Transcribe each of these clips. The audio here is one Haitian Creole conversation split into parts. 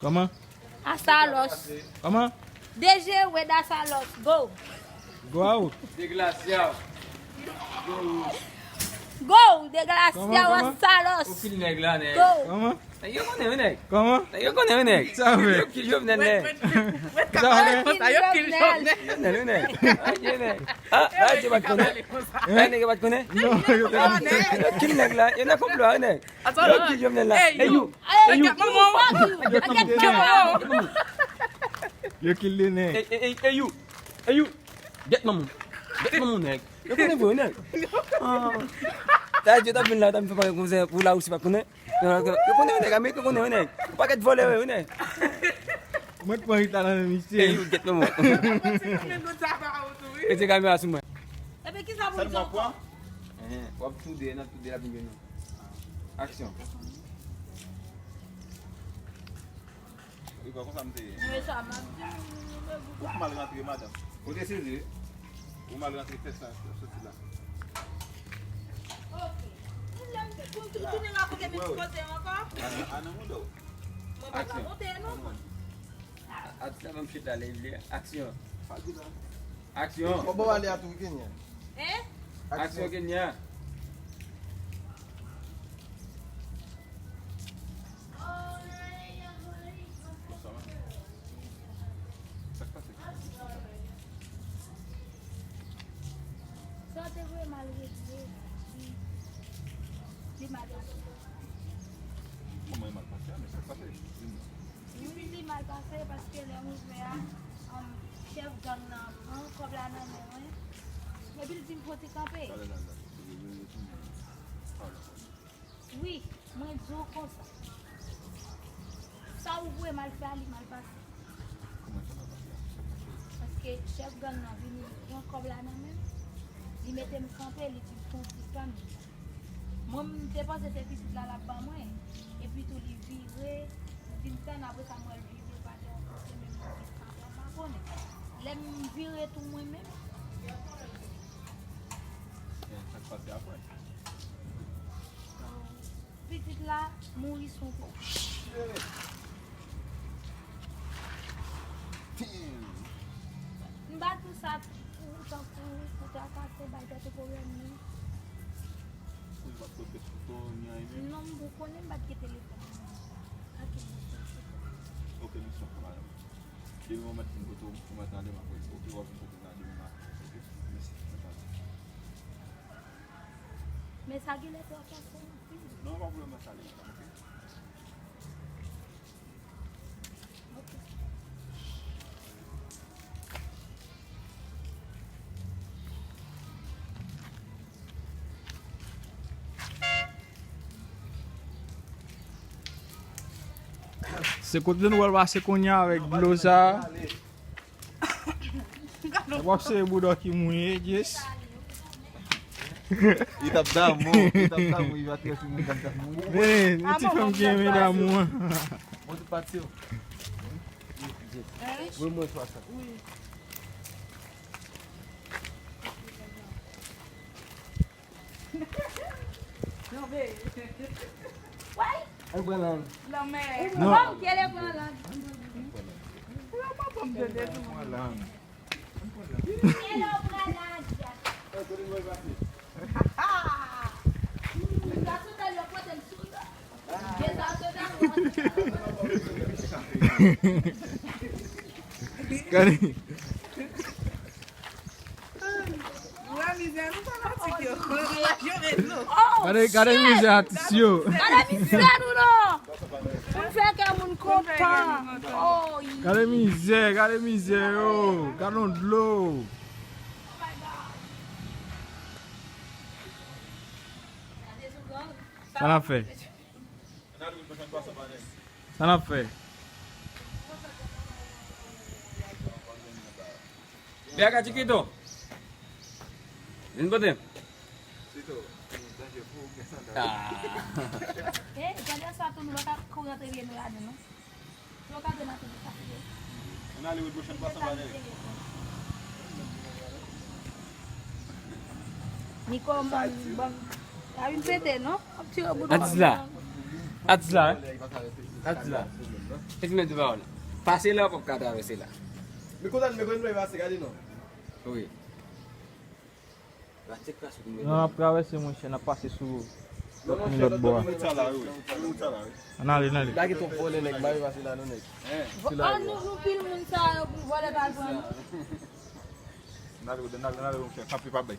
Comment? Asalos. Comment? DG with Asalos. Go. Go out. Desgraciado. Go. De Gracia Comment? Asalos. O filho negro lá, né? Go. Comment? Aí eu conheço, né? Comment? Aí eu conheço, né? Sabe? Eu que jogo, né? Jovenel. Né? Aí, né? Ah, você vai conhecer? Aí, né? Vai conhecer? Não, eu tenho. Eu que negro lá, eu não compro, né? Eu que jogo, né? Aí, you. Hey, you. Eu kill the neck. Hey, you. Hey, you. Get my moon. Get my moon, né? Eu conheço, né? Tá, eu tô vindo lá, tá me fazendo com você, pular o ciba, né? Eu conheço, né? Amigo, eu conheço, né? O paquete voleu, né? Moi pon ita nan Hey, misye. you, get my moon. Esse cara me assume. Ebe ki sa Ça moun va quoi? Wap tude, nan tude la binyo nou. Aksyon. Il va comme ça me dire. Mwen sa man. Vous mal rentré, madame. Kote sezi? Vous mal rentré, faites ça, ceci là. Toune nga pou ke mi kote ankon? Anna Mundo. Mwen pa ka monte nou. Aksyon vam chita le vle. Aksyon. Fadi là. Aksyon. Bobo wale atu Kenya. Eh? Aksyon Kenya. Ça se passe. Sa te vwe malre vwe. Li mal. Comment il m'a passé, mais ça se passe. Oui, li mal pase paske le mou vwe a chef gang nan an, kob la nan men. Mwen bil di m pote kampe. Oui, mwen djo kon sa. Sa ou vwe mal fe a li mal pase. Paske chef gang nan vini yon kob la nan men. Li mette m kampe, li di m kon sistan. Mwen m te panse te pisit la la ba mwen. E pi tou li vire, di m tan apre sa mwen vire pa de an kote men m kampe pa konen. Lem vire tou mwen men. Ça se passe après. Pitit la, mouri son pou. Mba tout sa pou ta kase bay te pou ren men. Il va te faire tout ton aimé. Non mbo konen bat ki telefon. Ake Ok, nous sommes là. Je vais mettre une photo pour m'attendre ma voix. Ok, on va faire une photo de ma. Merci. men sa gile te akase. Non, on va vous le mettre à l'état. Se kote nou wèl wase konya avèk blosa. Wap se budo ki mouye, yes. Il tape d'amour, il va te faire une dame d'amour. Mene, iti fèm ki eme da mou. On te pati yo. Oui, moi, 60. Why? Un bon lang. Non. Kom kele kon lan. Kele kon lan. Gaso ta yo pote msuda. Gaso ta Kani, kare mize atisyo. Kare mi seru no. Moun fè ke moun kontan. Oh, Kare mize yo. Kanon dlo. San ap fè? San ap fè? Biaga chiquito. Ven bote. eh, jade sa tou nou baka kou yate riye nou la de nou. Nou ka de natin di kasi. On a les prochaines fois, ça va aller. Niko bang. A yon pete, no? Atis la. Atis la. Qu'est-ce que tu veux là? Passez là pour traverser là. Mais quand on me va se garder non. Oui. Va check là sur le Nan ap travese mwen chè, nan pase sou Non, lot bo. Mwen ta la, oui. Mwen ta la, oui. Nan ale, nan ale. Là qui ton volé nek, ba va se là non nek. An nou pil moun sa pou vole bal pou an. Nale, mwen chè. Kapi pa bay.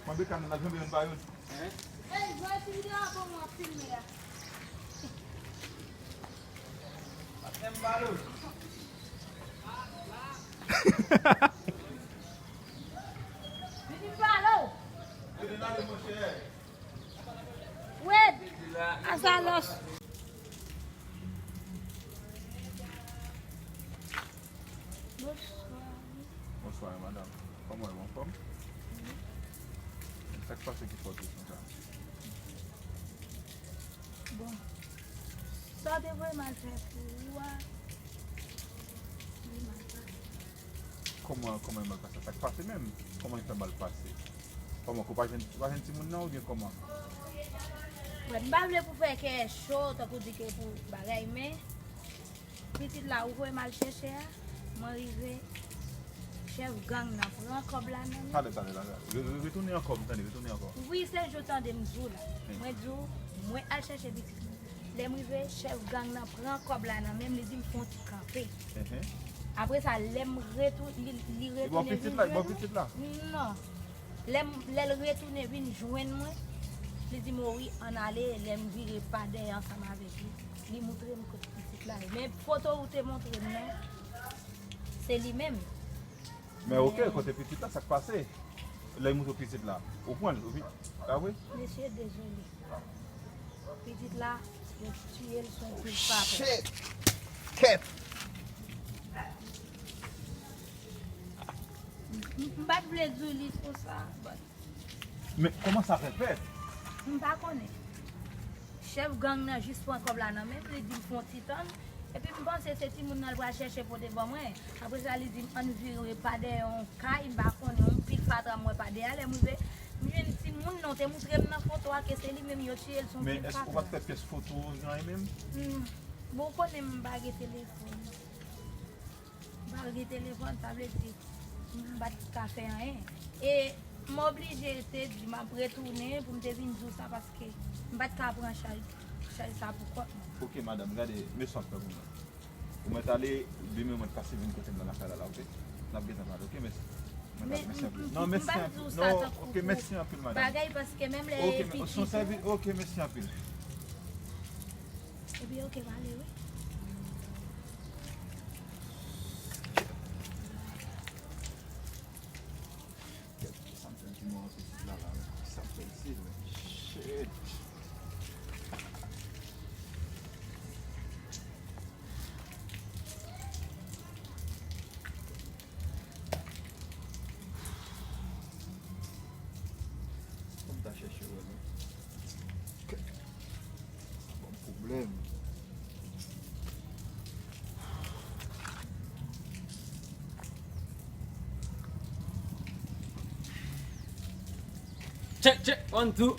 Mwen be kan nan jombe yon bayon. Hey, jwa ti video pou mwen filme ya. Vini palo. Wed, asalos. Bonsoir, madame. Comment est mon femme? Ça se passe qui faut tout ça. Bon, ça devrait mal faire pour moi. Comment il mal passé? Ça se passe même? Comment il fait mal passer? Comment? Tu vas gentil moun nan ou bien comment? Je ne sais pas pour faire quelque chose, pour dire que pour bagaille, mais petit là où vous mal chercher, moi arrivé, chef gang n'a prend comme là non. Allez. Retournez encore. Oui, c'est je t'en de m'dou là. Moi dis, moi aller chercher petit. Les arrivé, chef gang n'a prend comme là même les me font camper. Après ça, l'aime retourner, li Bon retourner. petit là. Non. L'aime retourner vinn joindre moi. Il dit moi oui, on allait, l'aime virer pas derrière ensemble avec lui. Il montrer mon côté petit là. Mais photo où te montre non. C'est lui-même. Mais ok, quand t'es petit là, ça se passe. Là, il monte petit là. Au point, ah oui? Monsieur, désolé. Petite là, je tué son petit papa. Shit. Cap. Je ne pas dire pour ça. Mais comment ça répète? Je ne pas connaître. Chef gang n'a juste point comme là, même il dit font titan. Et puis je pense que c'est tout le monde va chercher pour des bons moyens. Après ça, il dit on vire pas des on caille, on pique pas de moi pas des aller. Je dis monde non, te montrer dans photo que c'est lui même yo tué son. Mais est-ce qu'on va faire pièce photo même? Bon connaît m'baguer téléphone. Baguer téléphone, ça veut dire m'bat café rien. Et m'obligé de retourner pour me venir tout ça parce que m'bat ka prendre charge ça pourquoi. Ok madame, regardez, me sens pas vous. Vous m'êtes allé demain me passer une côté dans la salle là, OK? N'a pas besoin ok merci. Non, merci. Non, OK, merci un peu madame. Bagaille parce que même les OK, son service, OK, merci un peu. Et bien OK, va aller oui. Shit. Comme t'as cherché, ouais. Bon problème. Check, 1, 2.